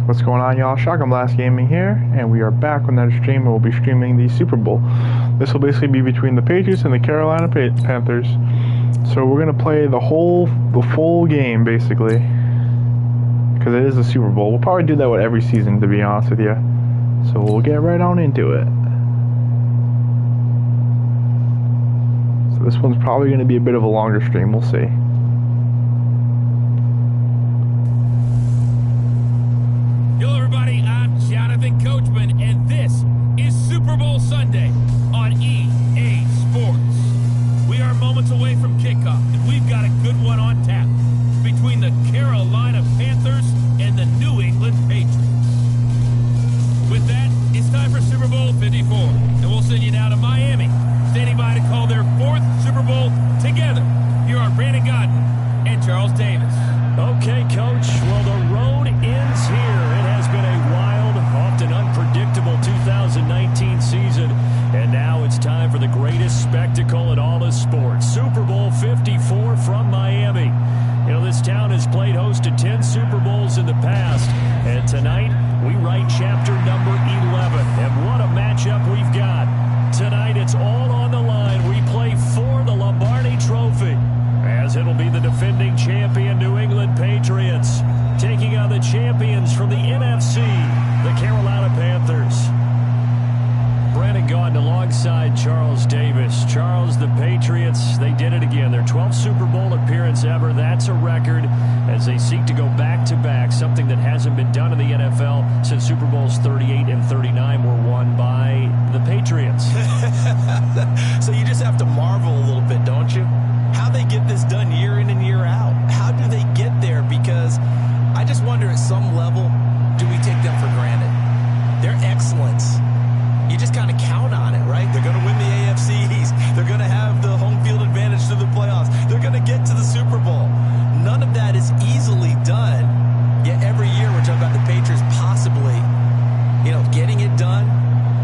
What's going on, y'all? Shotgun Blast Gaming here, and we are back with another stream, and we'll be streaming the Super Bowl. This will basically be between the Patriots and the Carolina Panthers. So we're gonna play the full game, basically, because it is a Super Bowl. We'll probably do that with every season, to be honest with you. So we'll get right on into it. So this one's probably gonna be a bit of a longer stream. We'll see. Coachman, and this is Super Bowl Sunday on EA Sports. We are moments away from kickoff, and we've got a good one on tap between the Carolina Panthers and the New England Patriots. With that, it's time for Super Bowl 54, and we'll send you now to Miami, standing by to call their fourth Super Bowl together. Here are Brandon Godden and Charles Davis. Okay, Coach. Well, the road ends here. It has been a wild, often unpredictable 2019 season, and now it's time for the greatest spectacle in all of sports. Super Bowl 54 from Miami. You know, this town has played host to 10 Super Bowls in the past, and tonight we write chapter number 11. And what a matchup we've got. Tonight it's all on the line. We play for the Lombardi Trophy, as it'll be the defending champion New England Patriots taking on the champions from the NFC, the Carolina Panthers. Brandon Gaudin alongside Charles Davis. Charles, the Patriots, they did it again. Their 12th Super Bowl appearance ever. That's a record as they seek to go back-to-back, something that hasn't been done in the NFL since Super Bowls 38 and 39 were won by the Patriots. So you just have to marvel a little bit, don't you? How they get this done year in and year out. How do they get there? Because I just wonder, at some level, do we take them for granted? Their excellence, you just kind of count on it, right? They're going to win the AFC East. They're going to have the home field advantage to the playoffs. They're going to get to the Super Bowl. None of that is easily done. Yet every year we're talking about the Patriots possibly, getting it done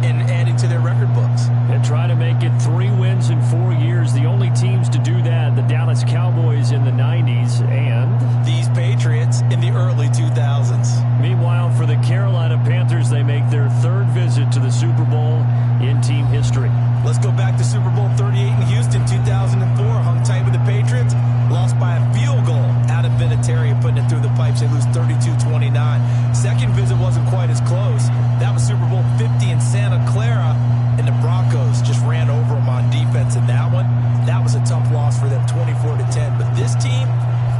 and adding to their record books. And try to make it 3 wins in 4 years. The only teams to do that, the Dallas Cowboys in the 90s and these Patriots in the early 2000s. Meanwhile, for the Carolina Panthers, they make their 3rd visit to the Super Bowl in team history. Let's go back to Super Bowl 38 in Houston, 2004. Hung tight with the Patriots, lost by a field goal out of Vinatieri, putting it through the pipes. They lose 32-29. Second visit wasn't quite as close. That was Super Bowl 50 in Santa Clara, and the Broncos just ran over them on defense in that one. That was a tough loss for them, 24-10. But this team,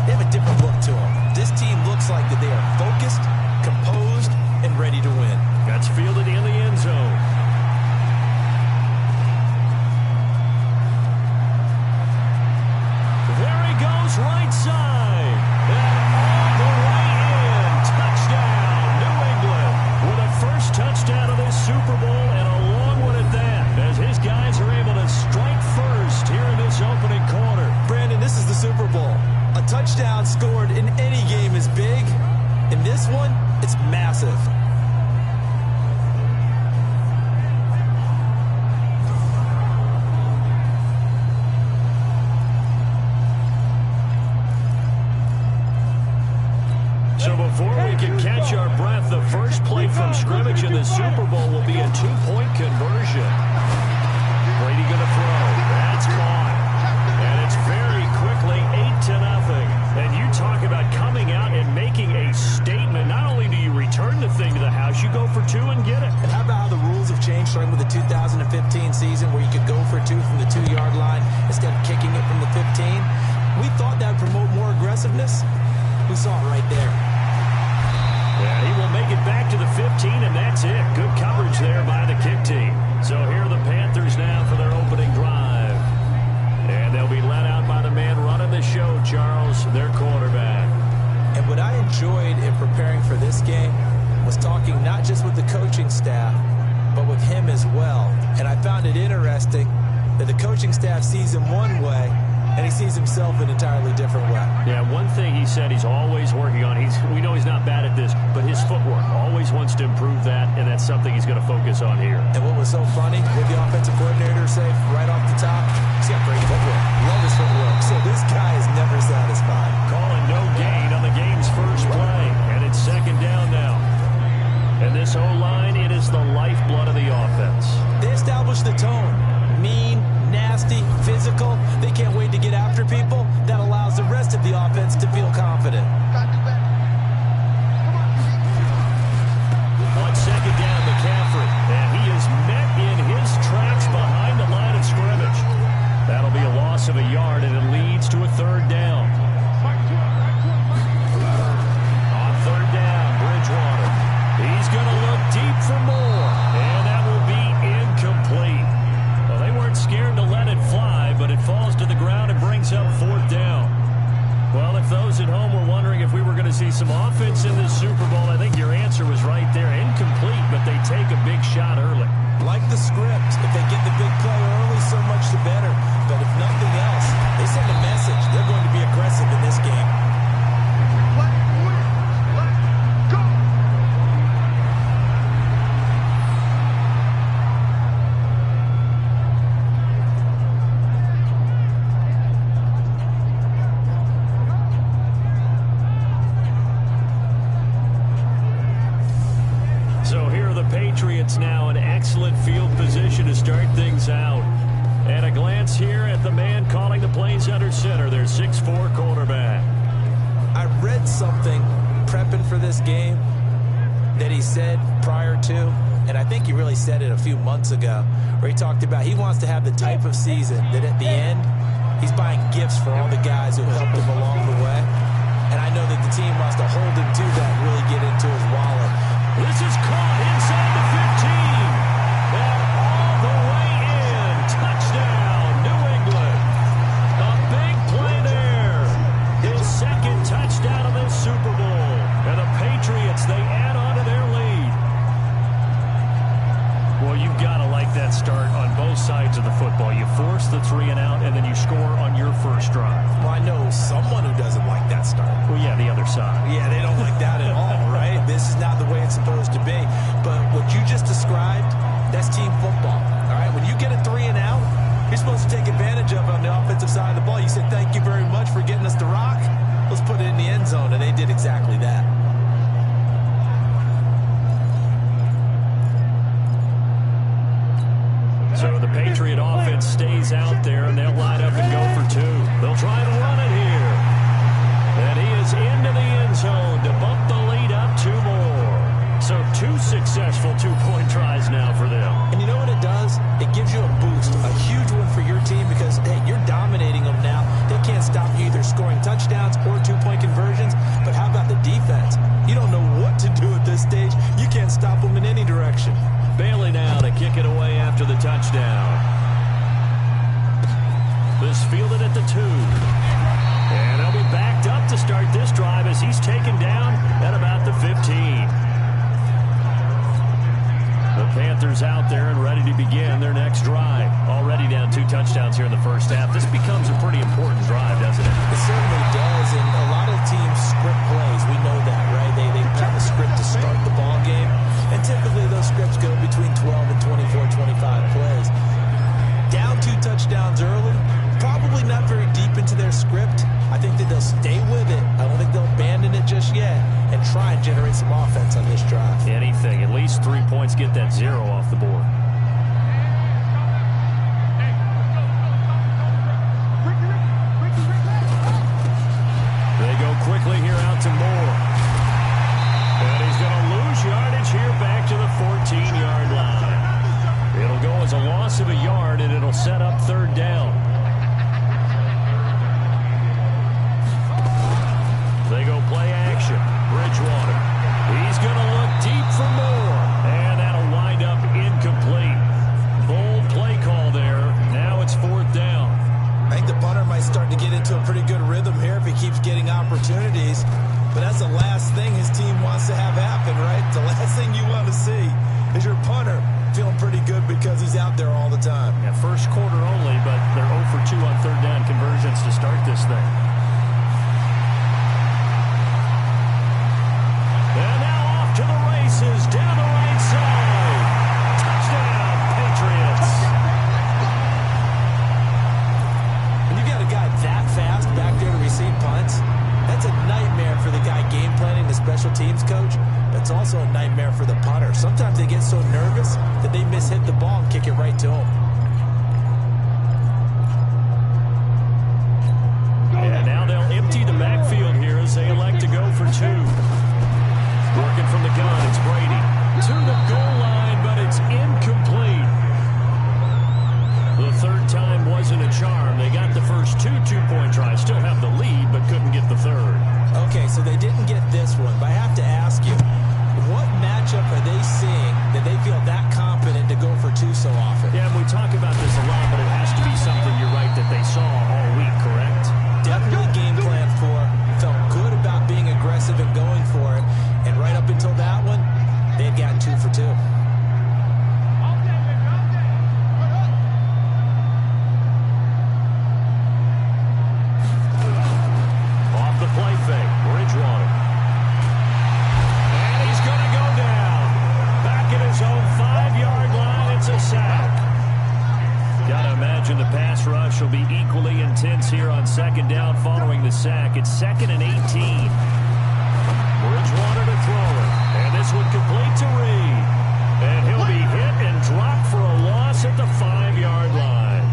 they have a different look to them. This team looks like that they are focused, composed, and ready to win. That's fielded in the end zone. There he goes, right side. And all the way in. Touchdown, New England. With a first touchdown of this Super Bowl, and a long one at that, as his guys are able to strike first here in this opening quarter. Brandon, this is the Super Bowl. A touchdown scored in any game is big. In this one, it's massive. So before we can catch our breath, the first play from scrimmage in the Super Bowl will be a 2-point conversion. Brady going to throw. That's caught. And it's very quickly 8-0. And you talk about coming out and making a statement. Not only do you return the thing to the house, you go for 2 and get it. And how about how the rules have changed starting with the 2015 season where you could go for 2 from the 2-yard line instead of kicking it from the 15? We thought that would promote more aggressiveness. We saw it right there. Yeah, he will make it back to the 15, and that's it. Good coverage there by the kick team. So here are the Panthers now for their opening drive. And they'll be led out by the man running the show, Charles, their quarterback. And what I enjoyed in preparing for this game was talking not just with the coaching staff, but with him as well. And I found it interesting that the coaching staff sees him one way, and he sees himself an entirely different way. Yeah, one thing he said he's always working on, we know he's not bad at this, but his footwork, always wants to improve that, and that's something he's going to focus on here. And what was so funny, with the offensive coordinator say right off the top, he's got great footwork. Love his footwork. So this guy is never satisfied. Calling no gain on the game's first play, and it's 2nd down now. This O-line, it is the lifeblood of the offense. They establish the tone. Mean, nasty, physical. They can't wait to get after people. That allows the rest of the offense to feel confident. On second down, McCaffrey. And he is met in his tracks behind the line of scrimmage. That'll be a loss of a yard, and it leads to a third down. On third down, Bridgewater. He's going to look deep for more, and that will be incomplete. Well, they weren't scared to let it fly, but it falls to the ground and brings up fourth down. Well, if those at home were wondering if we were going to see some offense in this Super Bowl, I think your answer was right there. Incomplete, but they take a big shot early. Like the script, if they get the big play early, so much the better. But if nothing else, they send a message. They're going to be aggressive in this game. So here are the Patriots now in excellent field position to start things out. At a glance here at the man calling the plays under center, their 6'4" quarterback. I read something prepping for this game that he said prior to, and I think he really said it a few months ago, where he talked about he wants to have the type of season that at the end, he's buying gifts for all the guys who helped him along the way. And I know that the team wants to hold him to that, really get into his wallet. This is caught inside the 15. And all the way in. Touchdown, New England. A big play there. His second touchdown of this Super Bowl. And the Patriots, they add on to their lead. Well, you've got to like that start on both sides of the football. You force the 3 and out, and then you score on your first drive. Well, I know someone who doesn't like that start. Well, yeah, the other side. Yeah, they don't like that at all, right? This is not the way it's supposed to be. But what you just described, that's team football, all right? When you get a 3 and out, you're supposed to take advantage of it on the offensive side of the ball. You said, thank you very much for getting us the rock. Let's put it in the end zone, and they did exactly that. So the Patriot offense stays out there, and they'll line up and go for 2. They'll try to run it here. And he is into the end zone to bump the lead up 2 more. So 2 successful 2-point tries now for them. And you know what it does? It gives you a boost, a huge one for your team because, hey, you're dominating them now. They can't stop you either scoring touchdowns or 2-point conversions. But how about the defense? You don't know what to do at this stage. You can't stop them in any direction. Bailey now to kick it away after the touchdown. This fielded at the 2. And they'll be backed up to start this drive as he's taken down at about the 15. The Panthers out there and ready to begin their next drive. Already down 2 touchdowns here in the first half. This becomes a pretty important drive, doesn't it? It certainly does, and a lot of teams script plays. We know that, right? They have a script to start the ball game, and typically those scripts go between 12 and 24, 25 plays. Down 2 touchdowns early, probably not very deep into their script. I think that they'll stay with it. I don't think they'll abandon it just yet and try and generate some offense on this drive. Anything. At least 3 points, get that 0 off the board. They go quickly here out to Moore. And he's going to lose yardage here back to the 14-yard line. It'll go as a loss of a yard, and it'll set up third down. They go play action. Bridgewater. He's going to look deep for more. And that'll wind up incomplete. It's also a nightmare for the punter. Sometimes they get so nervous that they hit the ball and kick it right to them. And now they'll empty the backfield here as they elect to go for two. Working from the gun, it's Brady. To the goal line, but it's incomplete. The third time wasn't a charm. They got the first two-point tries. Still have the lead, but couldn't get the third. Okay, so they didn't get this one, but I have to ask you, what matchup are they seeing that they feel that confident to go for two so often? Yeah, we talk about this a lot, but it has to be something, you're right, that they saw all week, correct? Definitely game plan for. Felt good about being aggressive and going for it. And right up until that one, they had gotten 2 for 2. Off the play fake, Bridgewater. And he's going to go down. Back at his own 5-yard line, it's a sack. Got to imagine the pass rush will be equally intense here on second down following the sack. It's 2nd and 18. Bridgewater to throw it. And this one complete to Reed. And he'll be hit and dropped for a loss at the 5-yard line.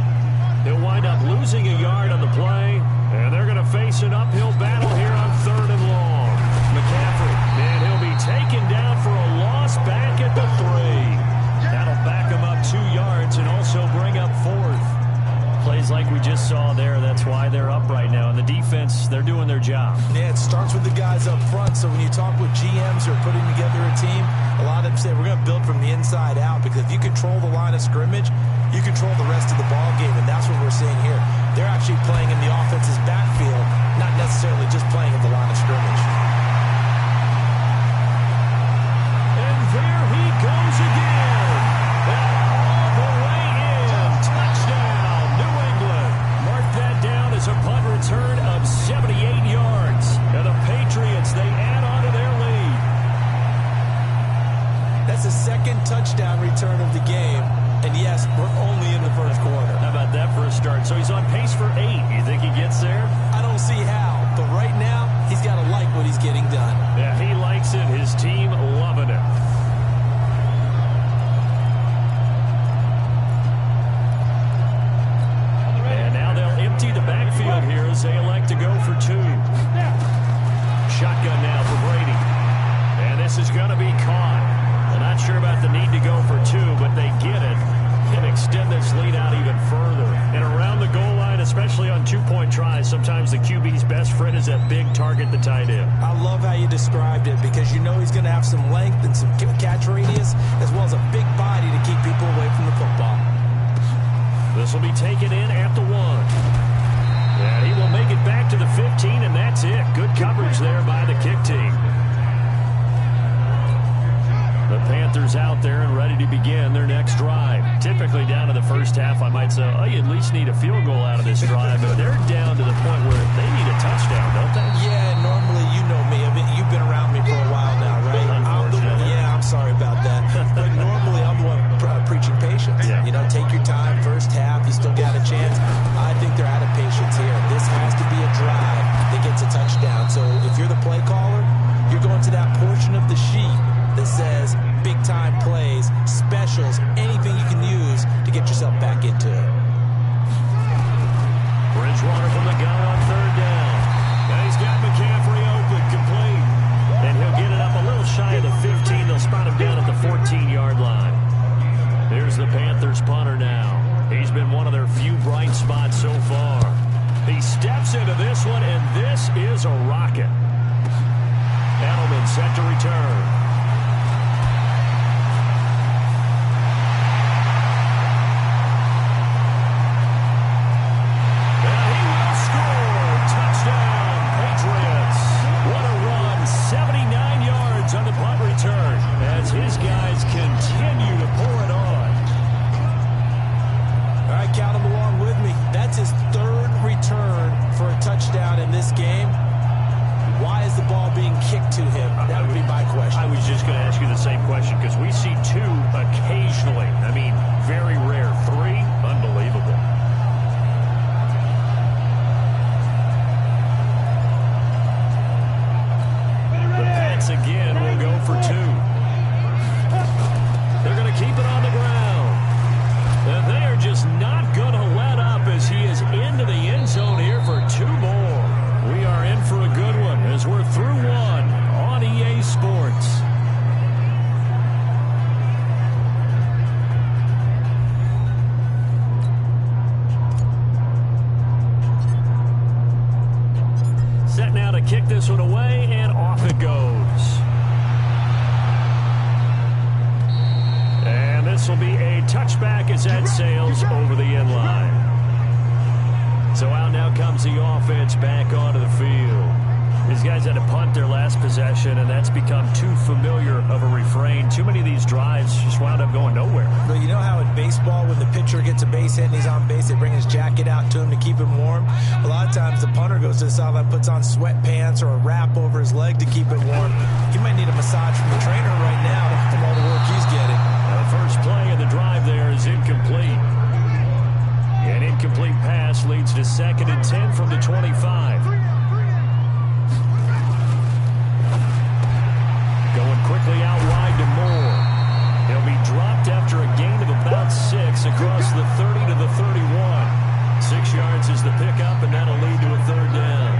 He'll wind up losing a yard on the play. And they're going to face an uphill battle here on 3rd and long. McCaffrey. And he'll be taken down for a loss back at the 3. That'll back him up 2 yards and also bring up 4th. Plays like we just saw there. That's why they're up right now. And the defense, they're doing their job. Yeah, it starts with the guys up front. So when you talk with GMs who are putting together a team, a lot of them say we're going to build from the inside out, because if you control the line of scrimmage, you control the rest of the ball game, and that's what we're seeing here. They're actually playing in the offense's backfield, not necessarily just playing at the line of scrimmage. And there he goes again. All the way in. Touchdown, New England. Mark that down as a punt return of 78 yards. And the Patriots, they add on to their lead. That's the 2nd touchdown return of the game. And yes, we're only in the 1st quarter. How about that for a start? So he's on pace for 8. You think he gets there? I don't see how, but right now, he's got to like what he's getting done. Yeah, he likes it. His team loving it. And now they'll empty the backfield here as they elect to go for 2. Shotgun now for Brady. And this is going to be caught. I'm not sure about the need to go for 2, but they get it and extend this lead out even further. And around the goal line, especially on 2-point tries, sometimes the QB's best friend is that big target, the tight end. I love how you described it, because you know he's going to have some length and some catch radius, as well as a big body to keep people away from the football. This will be taken in at the 1. And he will make it back to the 15, and that's it. Good coverage there by the kick team. The Panthers out there and ready to begin their next drive. Typically down to the first half, I might say, oh, you at least need a field goal out of this drive. But they're down to the point where they need a touchdown, don't they? Yeah, normally you know me. I mean, you've been around me for a while now, right? I'm sorry about that. But normally I'm the one preaching patience. Yeah. You know, take your time. First half, you still got a chance. I think they're out of patience here. This has to be a drive that gets a touchdown. So if you're the play caller, you're going to that portion of the sheet that says big-time plays, specials, anything you can use to get yourself back into it. Bridgewater from the gun on 3rd down. Now he's got McCaffrey open, complete. And he'll get it up a little shy of the 15. They'll spot him down at the 14-yard line. Here's the Panthers punter now. He's been one of their few bright spots so far. He steps into this one, and this is a rocket. Edelman set to return. His guys continue to pour it on. All right, count them along with me. That's his 3rd return for a touchdown in this game. touchback as that sails over the end line. So out now comes the offense back onto the field. These guys had to punt their last possession, and that's become too familiar of a refrain. Too many of these drives just wound up going nowhere. Well, you know how in baseball, when the pitcher gets a base hit and he's on base, they bring his jacket out to him to keep him warm? A lot of times the punter goes to the sideline, puts on sweatpants or a wrap over his leg to keep it warm. He might need a massage from the trainer right now from all the work he's getting. Now, the first play of the drive there is incomplete. An incomplete pass leads to 2nd and 10 from the 25. Going quickly out wide to Moore. He'll be dropped after a gain of about 6 across the 30 to the 31. 6 yards is the pickup, and that'll lead to a 3rd down.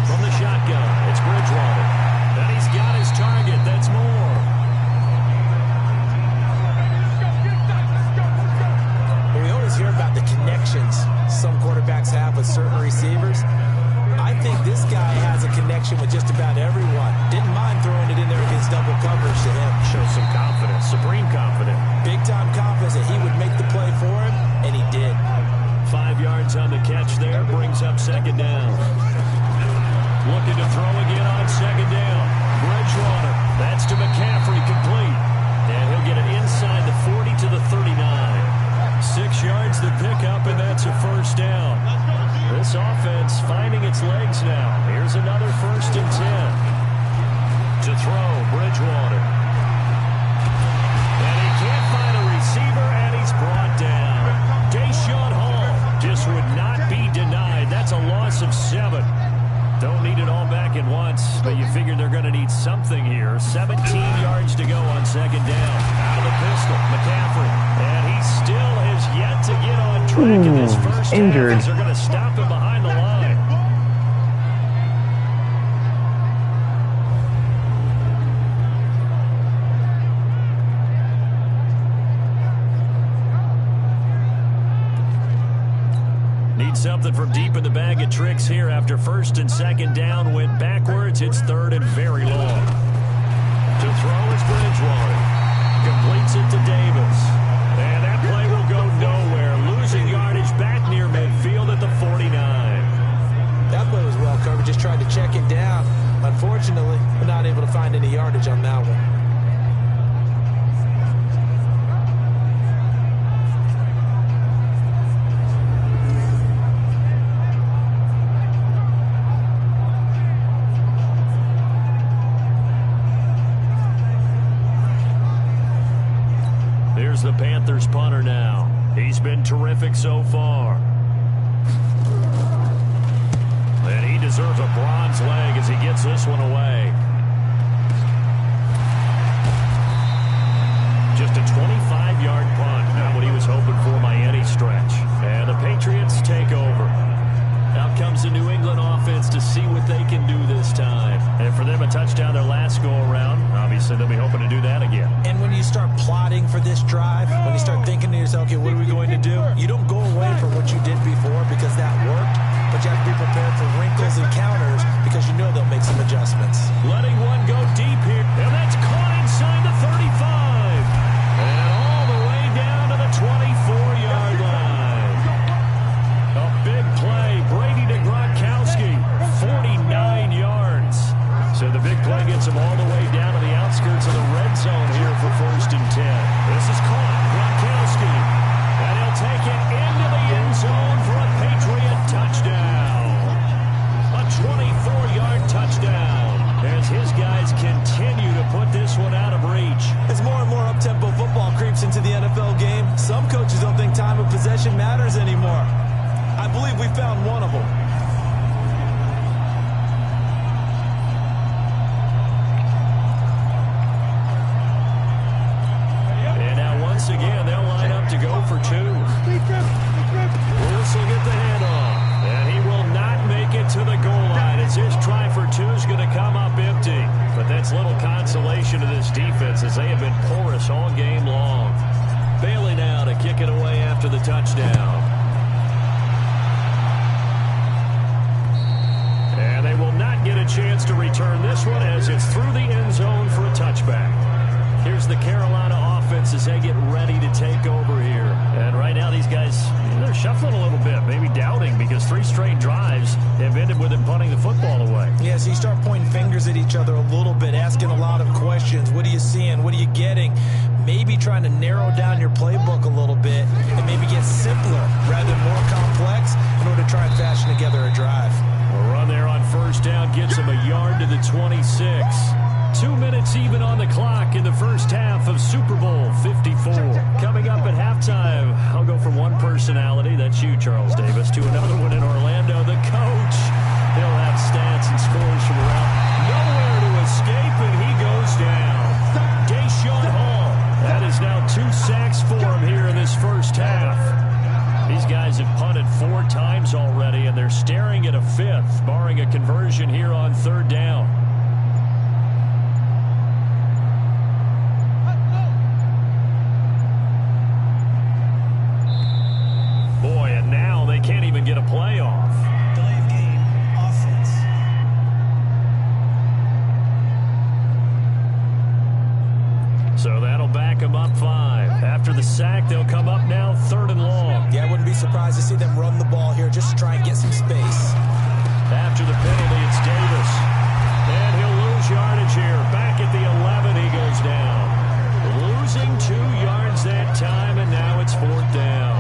From the shotgun, it's Bridgewater. And he's got his target. That's Moore. We always hear about the connections some quarterbacks have with certain receivers. I think this guy has a connection with just about everyone. Didn't mind throwing it in there against double coverage to him. Shows some confidence, supreme confidence. Big-time confidence that he would make the play for him, and he did. 5 yards on the catch there, brings up 2nd down. Looking to throw again on 2nd down. Bridgewater, that's to McCaffrey, complete. And he'll get it inside the 40 to the 39. 6 yards the pickup, and that's a 1st down. This offense finding its legs now. Here's another 1st and 10. To throw, Bridgewater. And he can't find a receiver, and he's brought down. Deshaun Hall just would not be denied. That's a loss of 7. Don't need it all back at once, but you figure they're going to need something here. 17 yards to go on 2nd down. Out of the pistol, McCaffrey. And he still has yet to get on track in this first injured. half. They're going to stop him behind the line. Need something from deep in the bag of tricks here after 1st and 2nd down went backwards. It's 3rd and very long. To throw is Bridgewater. Completes it to Davis. And that play will go nowhere. Losing yardage back near midfield at the 49. That play was well covered. Just tried to check it down. Unfortunately, we're not able to find any yardage on that one. Here's the Panthers punter now. He's been terrific so far. And he deserves a bronze leg as he gets this one away. Just a 25-yard punt. Not what he was hoping for by any stretch. And the Patriots take over. Out comes the New England offense to see what they can do this time. And for them, a touchdown their last go-around. Obviously, they'll be hoping to do that again. And when you start plotting for this drive, when you start thinking to yourself, okay, what are we going to do? You don't go away from what you did before because that worked, but you have to be prepared for wrinkles and counters because you know they'll make some adjustments. Letting one go deep here, and that's caught inside the 35. And all the way down to the 24-yard line. A big play. Brady to Gronkowski, 49 yards. So the big play gets him all the way down to the outskirts of the red zone here for 1st and 10. This is caught. Gronkowski. And he'll take it into the end zone for a Patriot touchdown. A 24-yard touchdown as his guys continue to put this one out of reach. As more and more up-tempo football creeps into the NFL game, some coaches don't think time of possession matters anymore. I believe we found one of them. And now once again, they'll line up to go for 2. Lewis will get the handoff. And he will not make it to the goal line as his try for 2 is going to come up empty. But that's little consolation to this defense as they have been porous all game long. Bailey now to kick it away after the touchdown. And they will not get a chance to return this one as it's through the end zone for a touchback. Here's the Carolina offense as they get start pointing fingers at each other a little bit, asking a lot of questions. What are you seeing? What are you getting? Maybe trying to narrow down your playbook a little bit and maybe get simpler rather than more complex in order to try and fashion together a drive. A run there on first down gets him a yard to the 26. 2 minutes even on the clock in the first half of Super Bowl 54. Coming up at halftime, I'll go from one personality, that's you, Charles Davis, to another one in Orlando, the coach. He'll have stats and scores from around. Nowhere to escape, and he goes down. Deshaun Hall. That is now 2 sacks for him here in this first half. These guys have punted 4 times already, and they're staring at a 5th, barring a conversion here on 3rd down. Boy, and now they can't even get a play off. Delay of game, offense. So that'll back them up 5. After the sack, they'll come up now 3rd and long. Yeah, I wouldn't be surprised to see them run the ball here just to try and get some space. After the penalty, it's Davis. And he'll lose yardage here. Back at the 11, he goes down. Losing 2 yards that time, and now it's 4th down.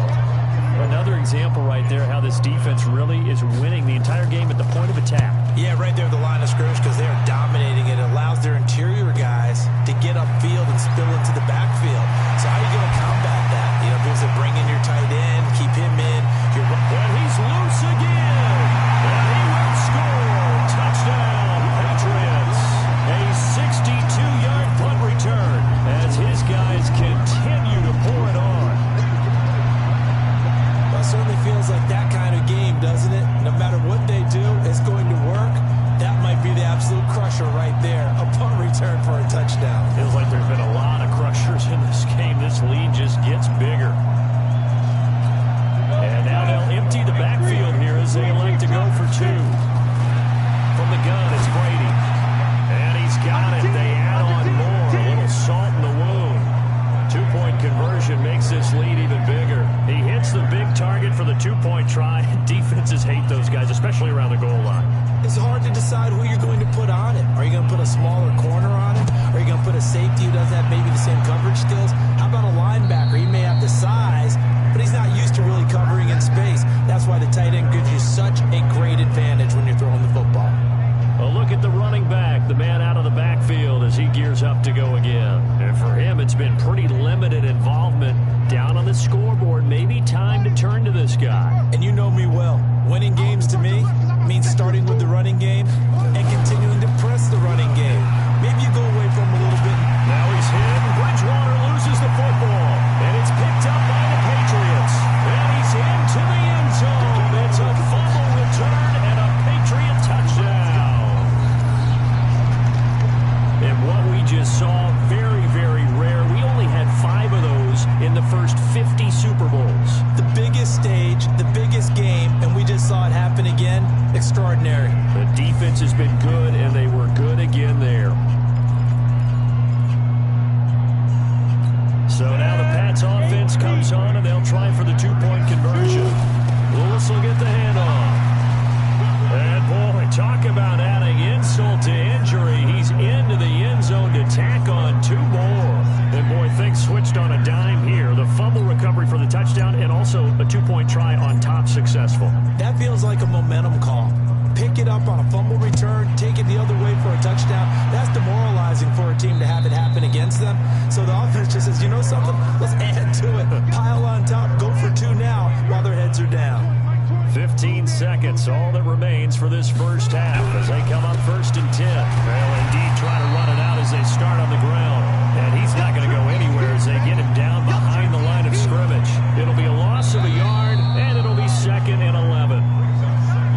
Another example right there how this defense really is winning the entire game at the point of attack. Yeah, right there at the line of scrimmage because they're dominating it. It allows their interior guys to get upfield and spill into the backfield. So how are you going to combat that? You know, because they bring in your tight end, keep him in. And he's loose again. And he will score. Touchdown, Patriots. A 62-yard punt return as his guys continue to pour it on. Well, it certainly feels like that kind of game, doesn't it? No matter what they do, it's going to work. That might be the absolute crusher right there. A punt return for a touchdown. Feels like there's been a lot of crushers in this game. This lead just gets bigger. And now they'll empty the backfield here as they elect to go for 2. From the gun, it's Brady. And he's got it. They add on more. A little salt in the wound. 2-point conversion makes this lead even bigger. He hits the big target for the 2-point try. Defenses hate those guys, especially around the goal line. It's hard to decide who you're going to put on it. Are you going to put a smaller corner on it? Are you going to put a safety who doesn't have maybe the same coverage skills? How about a linebacker? He may have the size, but he's not used to really covering in space. That's why the tight end gives you such a great advantage when you're throwing the football. A look at the running back, the man out of the backfield as he gears up to go again. And for him, it's been pretty limited involvement down on the scoreboard. Maybe time to turn to this guy. And you know me well. Winning games to me means starting with the running game and continuing to press the running game. Maybe you go away from him a little bit. Now he's hit. Bridgewater loses the football. And it's picked up by the Patriots. And he's into the end zone. It's a fumble return and a Patriot touchdown. And what we just saw, very, very rare. We only had 5 of those in the first 50 Super Bowls. The biggest stage, the biggest game, and we just saw it happen again. Extraordinary. The defense has been good, and they were good again there. So now the Pats offense comes on, and they'll try for the 2-point conversion. Lewis will get the handoff. And boy, talk about adding insult to injury. He's into the end zone to tack on 2 more. And boy, things switched on a dime here. The fumble recovery for the touchdown and also a 2-point try on top successful. That feels like a momentum call. Pick it up on a fumble return, take it the other way for a touchdown. That's demoralizing for a team to have it happen against them. So the offense just says, you know something? Let's add to it. Pile on top, go for 2 now while their heads are down. 15 seconds, all that remains for this first half as they come up 1st and 10. They'll indeed try to run it out as they start on the ground. And he's not going to go anywhere as they get him down behind the line of scrimmage. It'll be a loss of a yard, and it'll be 2nd and 11.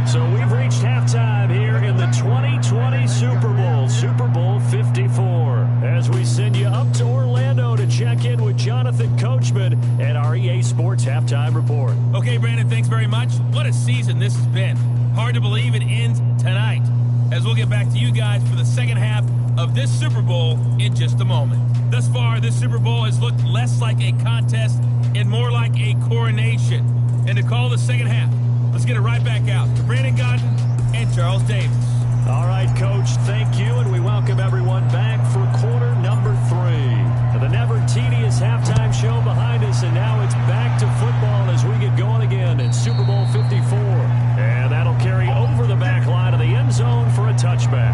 So we've reached halftime here in the 2020 Super Bowl, Super Bowl 54. As we send you up to Orlando to check in with Jonathan Coachman and our EA Sports Halftime Report. Okay, Brandon, thanks very much. What a season this has been. Hard to believe it ends tonight, as we'll get back to you guys for the second half of this Super Bowl in just a moment. Thus far, this Super Bowl has looked less like a contest and more like a coronation. And to call the second half, let's get it right back out to Brandon Godden and Charles Davis. All right, Coach, thank you, and we welcome everyone back for quarter number 3. The never-tedious halftime show behind us, and now it's back to football as we get going again in Super Bowl 54. And that'll carry over the back line of the end zone for a touchback.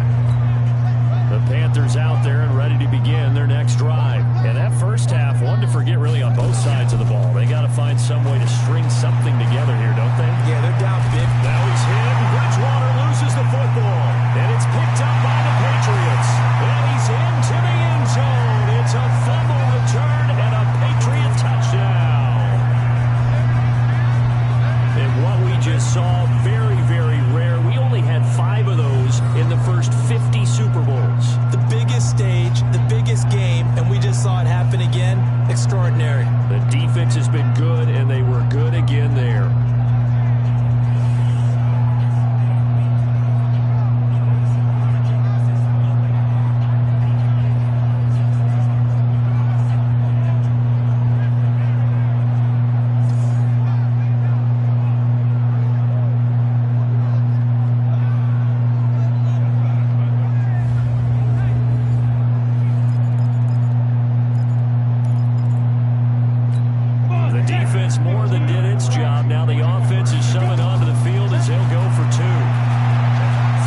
The Panthers out there and ready to begin their next drive. And that first half, one to forget really on both sides of the ball. They got to find some way to string something together here, don't they? Yeah, they're down big. Now he's hit. Bridgewater loses the football. And it's picked up by the Patriots. And he's into the end zone. It's a fumble return and a Patriot touchdown. And what we just saw, very, very rare. We only had 5 of those in the first 50 Super Bowls. The biggest stage, the biggest game, and we just saw it happen again. Extraordinary. The defense has been good, and they were good again there. More than did its job. Now the offense is shoving onto the field as they'll go for 2.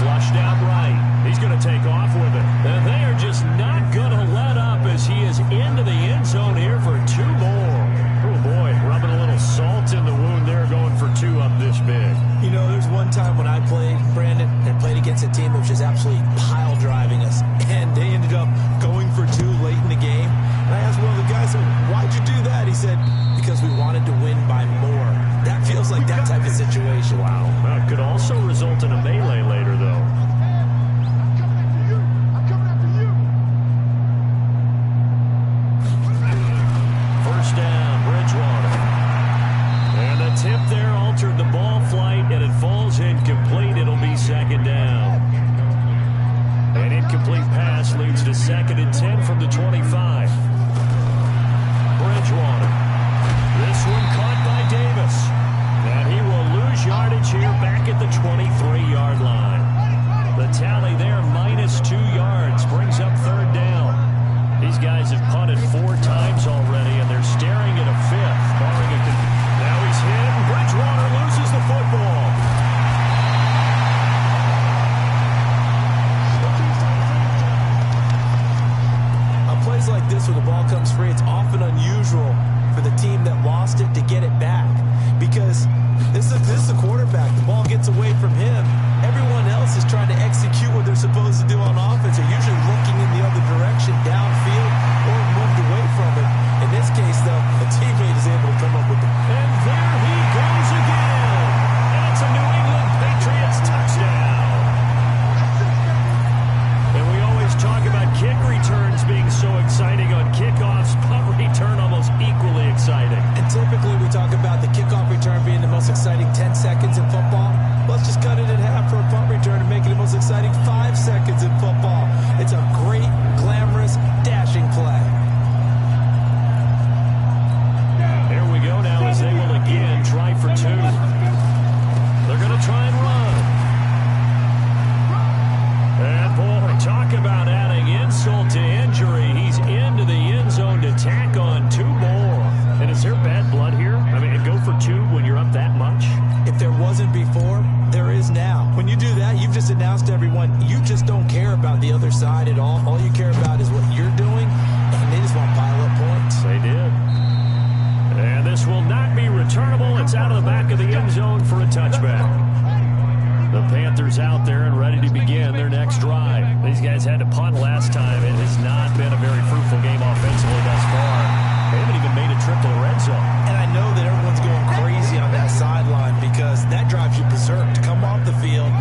Flushed out right. He's going to take off with it. And they are just not going to let up as he is into the end zone here for 2 more. Oh, boy, rubbing a little salt in the wound there, going for 2 up this big. You know, there's one time when I played, Brandon, and played against a team that was just absolutely pile driving us. And they ended up going for 2 late in the game. And I asked one of the guys, why'd you do that? He said, because we wanted to win by more. That feels like that type of situation. Wow. Well, it could also result in a melee later, though. First down, Bridgewater. And the tip there altered the ball flight, and it falls incomplete. It'll be 2nd down. An incomplete pass leads to 2nd and 10 from the 25. Bridgewater. This one caught by Davis. And he will lose yardage here back at the 23-yard line. The tally there, -2 yards, brings up 3rd down. These guys have punted 4 times already, and they're staring at a 5th. Now he's hit, and Bridgewater loses the football. On plays like this where the ball comes free, it's often unusual for the team that lost it to get it back, because this is the quarterback. The ball gets away from him. Everyone else is trying to execute what they're supposed to do on offense. They're usually looking in the other direction, downfield, or moved away from it. In this case, though, a teammate is able to come up with the... And there he goes again. And it's a New England Patriots touchdown. And we always talk about kick returns being so exciting on kickoffs. Punt return almost equally exciting. And typically we talk about the kickoff return being the most exciting 10 seconds in football. Let's just cut it in half for a punt return and make it the most exciting 5 seconds in football. It's a great, glamorous, dashing play. Here we go now as they will again try for 2. They're going to try and run. And boy, talk about adding insult to injury. He's into the end zone to tack on 2 more. And is there bad blood here? I mean, go for 2 when you're up that much? If there wasn't before, there is now. When you do that, you've just announced to everyone, you just don't care about the other side at all. All you care about is what you're doing, and they just want to pile up points. They did. And this will not be returnable. It's out of the back of the end zone for a touchback. The Panthers out there and ready to begin their next drive. These guys had to punt last time. It has not been a very fruitful game offensively thus far. They haven't even made a trip to the red zone. And I know that everyone's going crazy on that sideline because that drives you berserk to come off the field,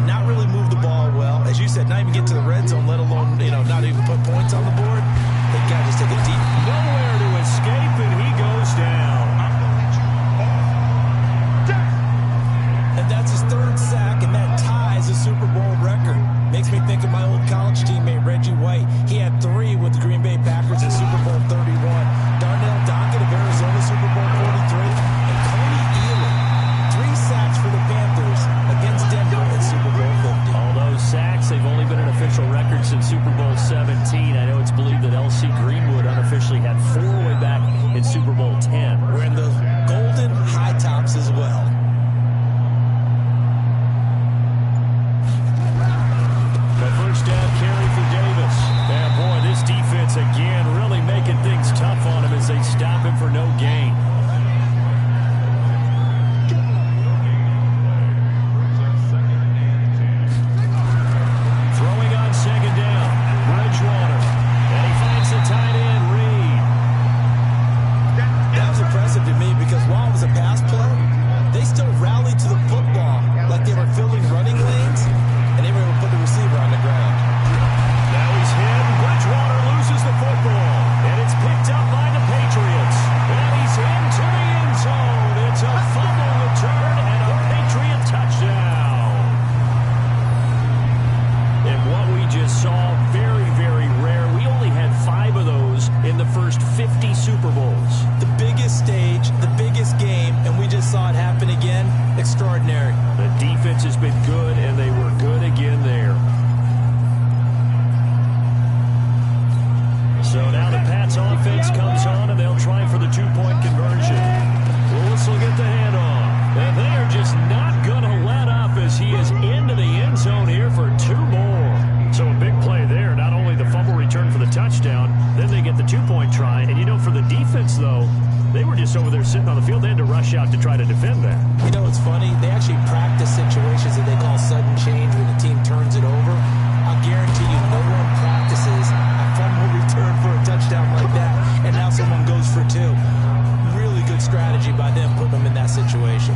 not really move the ball well. As you said, not even get to the red zone, let alone, not even put points on the board. They got to just take a deep. Nowhere to escape, and he goes down. And that's his 3rd sack, and that ties a Super Bowl record. Makes me think of my old college teammate, Reggie White. He had 3 with the Green Bay Packers in Super Bowl 31. Darnell Dockett of Arizona, Super Bowl 43. And Cody Ealy, 3 sacks for the Panthers against Denver in Super Bowl 50. All those sacks just over there sitting on the field. They had to rush out to try to defend that. You know, it's funny. They actually practice situations that they call sudden change when the team turns it over. I'll guarantee you no one practices a fumble return for a touchdown like that, and now someone goes for two. Really good strategy by them putting them in that situation.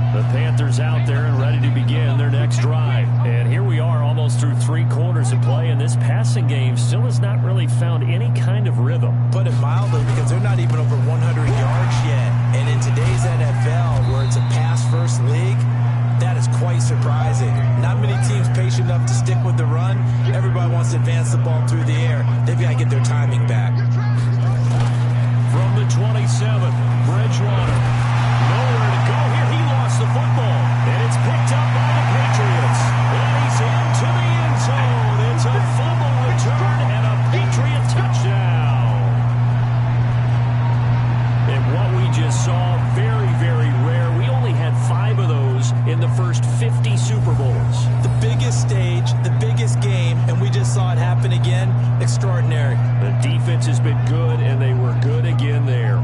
The Panthers out there and ready to begin their next drive. And here we are almost through 3 quarters of play, and this passing game still has not really found any kind of rhythm. Put it mildly, because they're not even over 100 yards yet. And in today's NFL, where it's a pass-first league, that is quite surprising. Not many teams patient enough to stick with the run. Everybody wants to advance the ball through the air. They've got to get their timing back. From the 27th, Bridgewater. Nowhere to go here. He lost the football. And it's picked up by the Patriots. And he's into the end zone. It's a fumble return and a Patriot touchdown. And what we just saw, very, very rare. We only had 5 of those in the first 50 Super Bowls. The biggest stage, the biggest game, and we just saw it happen again. Extraordinary. The defense has been good, and they were good again there.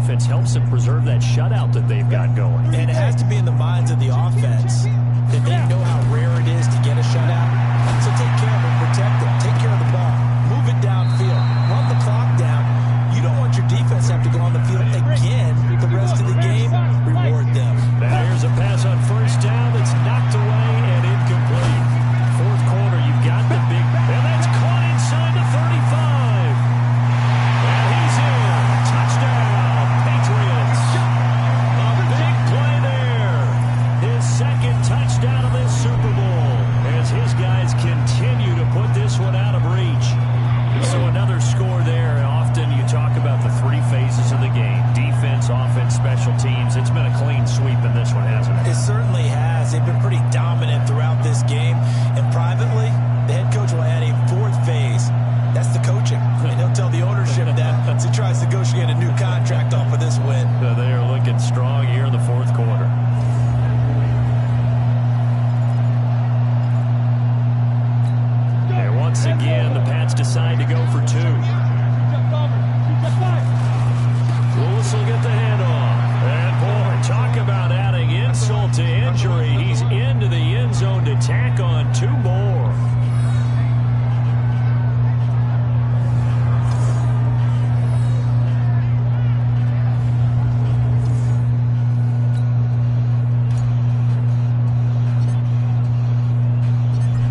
defense helps them preserve that shutout that they've got going. And it has to be in the minds of the offense that they know how rare it is to get a shutout. So take care of it, protect it, take care of the ball, move it downfield, run the clock down. You don't want your defense to have to go on the field again the rest of the game. Reward them. Now here's a pass on first down that's knocked away and incomplete. Fourth quarter, you've got the big, and that's caught inside the 35. And he's in. Touchdown, Patriots. A big play there. His second touchdown of this Super Bowl as his guys continue to put this one out of reach. So another score there. Often you talk about the three phases of the game: defense, offense, special teams. It's been a clean sweep in this one, hasn't it? It certainly has. They've been pretty dominant throughout this game. And privately, the head coach will add a fourth phase. That's the coaching. And he'll tell the ownership that as he tries to negotiate a new contract off of this win. They are looking strong here in the fourth quarter. And once again, the Pats decide to go for two. Lewis will get the handoff. And boy, talk about adding insult to injury. He's into the end zone to tack on two more.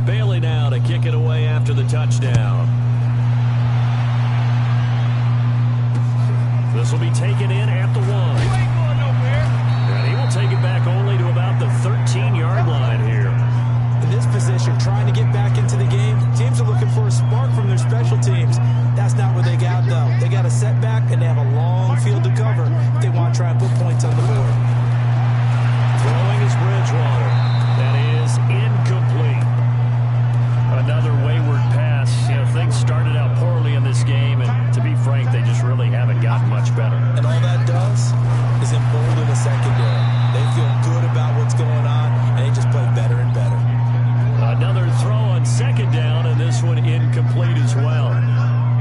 Bailey now to kick it away after the touchdown. This will be taken in at the 1. And he will take it back only to about the 13-yard line here. In this position, trying to get back into the game, teams are looking for a spark from their special teams. That's not what they got, though. They got a setback, and they have a long field to cover if they want to try and put points on the board. Throwing is Bridgewater. That is incomplete. Another wayward pass. You know, things started out poorly in this game, and to be frank, they just really haven't gotten much better. And all that does is embolden the secondary. They feel good about what's going on, and they just play better and better. Another throw on second down, and this one incomplete as well.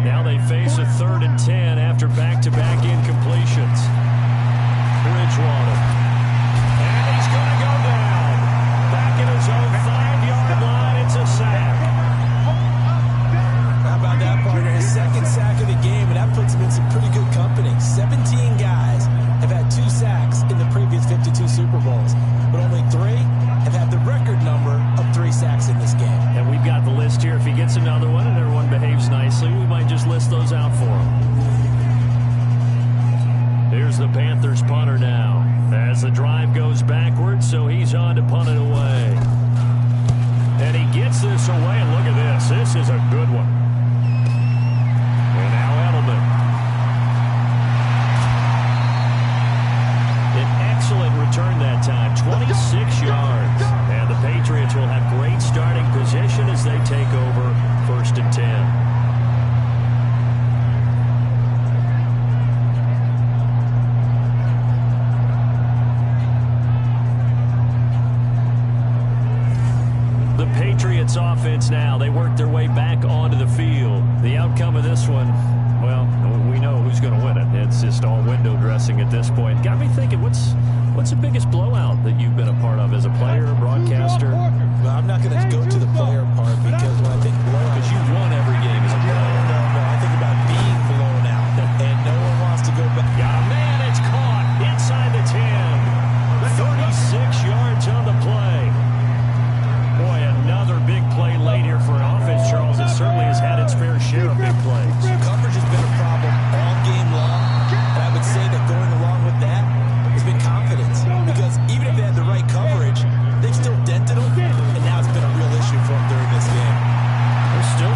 Now they face a 3rd and 10 after back-to-back incompletions. Bridgewater. And he's going to go down. Back in his own 5-yard line, it's a sack. How about that, partner? His second sack of the game, and that puts him in some pretty good company. 17 guys have had 2 sacks in the previous 52 Super Bowls, but only 3 have had the record number of 3 sacks in this game. And we've got the list here. If he gets another one and everyone behaves nicely, we might just list those out for him. Here's the Panthers punter now as the drive goes backwards, so he's on to punt it away. And he gets this away, and look at this. This is a good one. And now Edelman. An excellent return that time, 26 yards. And the Patriots will have great starting position as they take over 1st and 10. The Patriots offense now, they work their way back onto the field. The outcome of this one, well, we know who's going to win it. It's just all window dressing at this point. Got me thinking, what's the biggest blowout that you've been a part of as a player, broadcaster? Well, I'm not going to go to the player part because when I think blowout, Because you've won every game as a player. No. I think about being blown out, and no one wants to go back. Yeah, man, it's caught inside the 10. 36 yards on the play. Boy, another big play late here for an offense, Charles. It certainly has had its fair share of big plays. Coverage has been a problem all game long, and I would say that going along with that has been confidence. Because even if they had the right coverage, they've still dented them, and now it's been a real issue for them during this game. They're still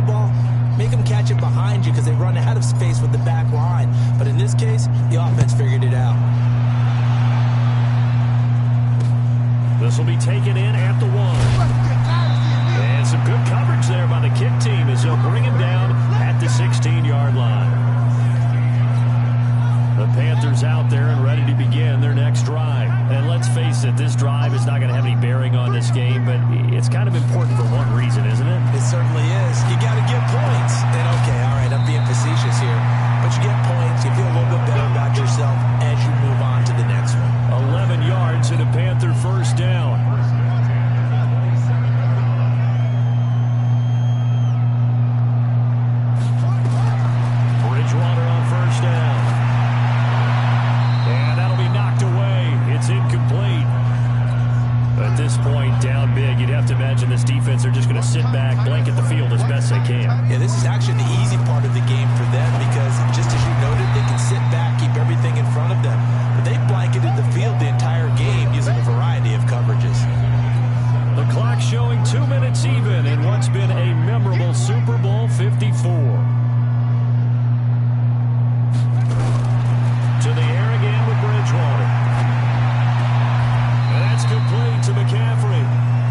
the ball, make them catch it behind you because they run out of space with the back line. But in this case, the offense figured it out. This will be taken in at the 1. And some good coverage there by the kick team as they'll bring him down at the 16-yard line. The Panthers out there and ready to begin their next drive. And let's face it, this drive is not going to have any bearing on this game, but it's kind of important for one reason, isn't it? It certainly is. You got to get points. And okay, all right, I'm being facetious here, but you get points, you feel a little bit better about yourself as you move on to the next one. 11 yards and a Panther first down. Bridgewater on first down. And that'll be knocked away. It's incomplete. At this point, down big, you'd have to imagine this defense are just going to sit back, blanket the field as best they can. Yeah, this is actually the easy part of the game for them because just as you noted, they can sit back, keep everything in front of them. But they blanketed the field the entire game using a variety of coverages. The clock showing 2 minutes even in what's been a memorable Super Bowl 54. To the air again with Bridgewater. And that's complete to McCaffrey.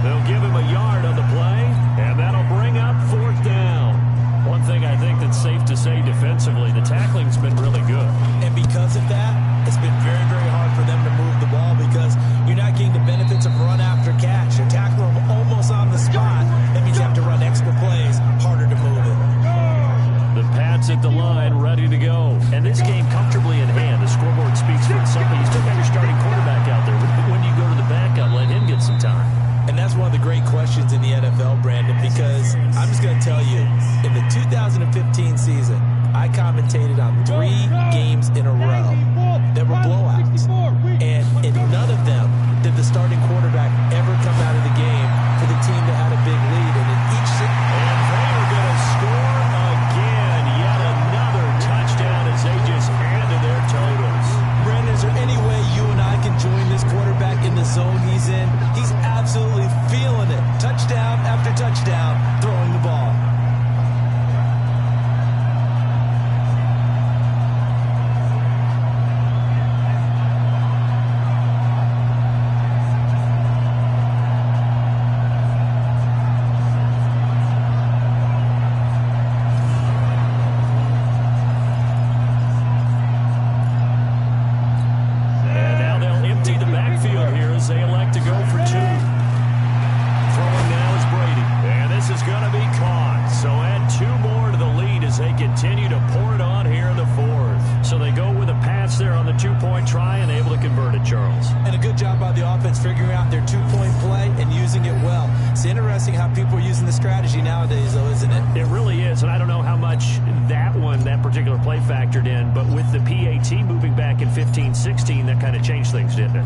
They'll give him a yard on the play, and that'll bring up 4th down. One thing I think that's safe to say defensively, the tackling's been really good. And because of that, it's been very, very hard for them to move the ball because you're not getting the benefits of run after catch. You tackle them almost on the spot. That means you have to run extra plays, harder to move it. The Pats at the line, ready to go. And this game comfortably in hand. The scoreboard speaks for itself, but you still got your starting quarterback out there. When you go to the backup, let him get some time. And that's one of the great questions in the NFL, Brandon, because I'm just going to tell you, in the 2015 season, I commentated on 3 games in a row that were blowouts. And in none of them did the starting quarterback ever come out of the game for the team that had a big lead. And in each and they are going to score again. Yet another touchdown as they just handed their totals. Brandon, is there any way you and I can join this quarterback in the zone he's in? He's absolutely feeling it. Touchdown after touchdown, throwing the ball.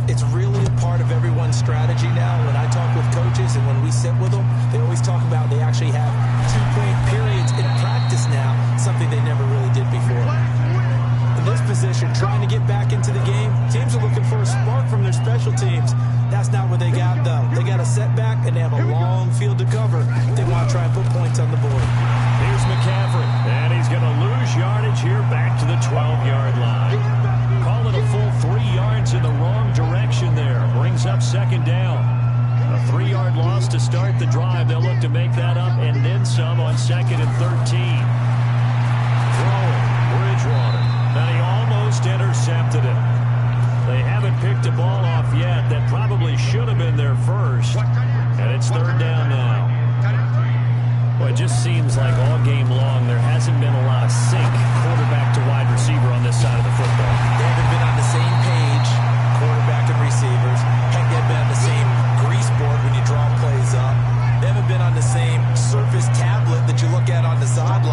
It's really a part of everyone's strategy now. When I talk with coaches and when we sit with them, they always talk about they actually have 2-point periods in practice now, something they never really did before. In this position, trying to get back into the game, teams are looking for a spark from their special teams. That's not what they got, though. They got a setback, and they have a long field to cover. They want to try and put points on the board. Here's McCaffrey, and he's going to lose yardage here back to the 12-yard line. Call it a full 3 yards in the wrong direction there. Brings up 2nd down. A 3-yard loss to start the drive. They'll look to make that up and then some on 2nd and 13. Throwing, Bridgewater. And he almost intercepted it. They haven't picked a ball off yet. That probably should have been their first. And it's 3rd down now. Well, it just seems like all game long there hasn't been a lot of sync quarterback to wide receiver on this side of the football. They haven't been on the same page, quarterback and receivers. Heck, they haven't been on the same grease board when you draw plays up. They haven't been on the same surface tablet that you look at on the sideline.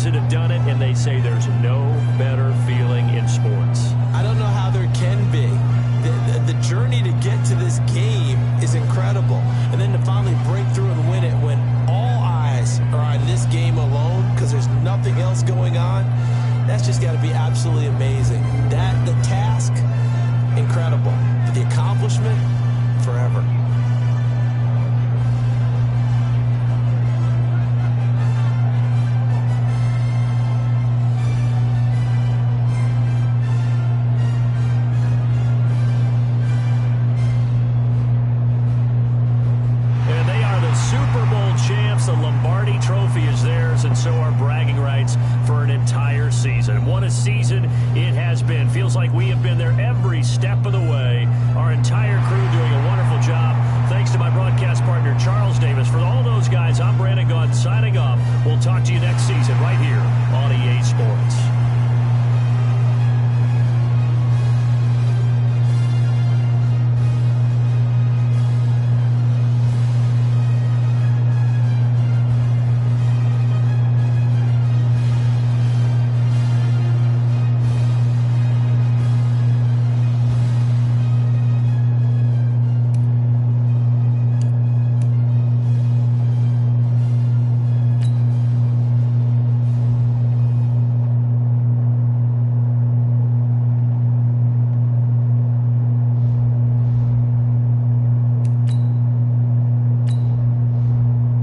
that have done it, and they say there's no better feeling in sports. I don't know how there can be. The journey to get to this game is incredible. And then to finally break through and win it when all eyes are on this game alone because there's nothing else going on, that's just got to be absolutely amazing. The task, incredible. The accomplishment, forever. Super Bowl champs, the Lombardi Trophy is theirs, and so are bragging rights for an entire season. What a season it has been. Feels like we have been there every step of the way. Our entire crew doing a wonderful job. Thanks to my broadcast partner, Charles Davis. For all those guys, I'm Brandon Gaudin signing off. We'll talk to you next season right here on EA Sports.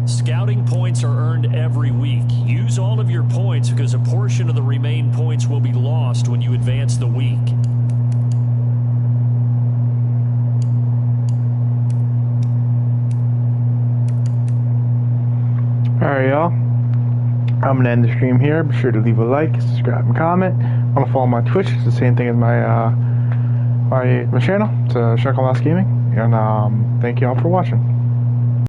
Scouting points are earned every week. Use all of your points because a portion of the remaining points will be lost when you advance the week. Alright, y'all. I'm going to end the stream here. Be sure to leave a like, subscribe, and comment. Want to follow my Twitch. It's the same thing as my channel. It's Shucklehouse Gaming. And thank you all for watching.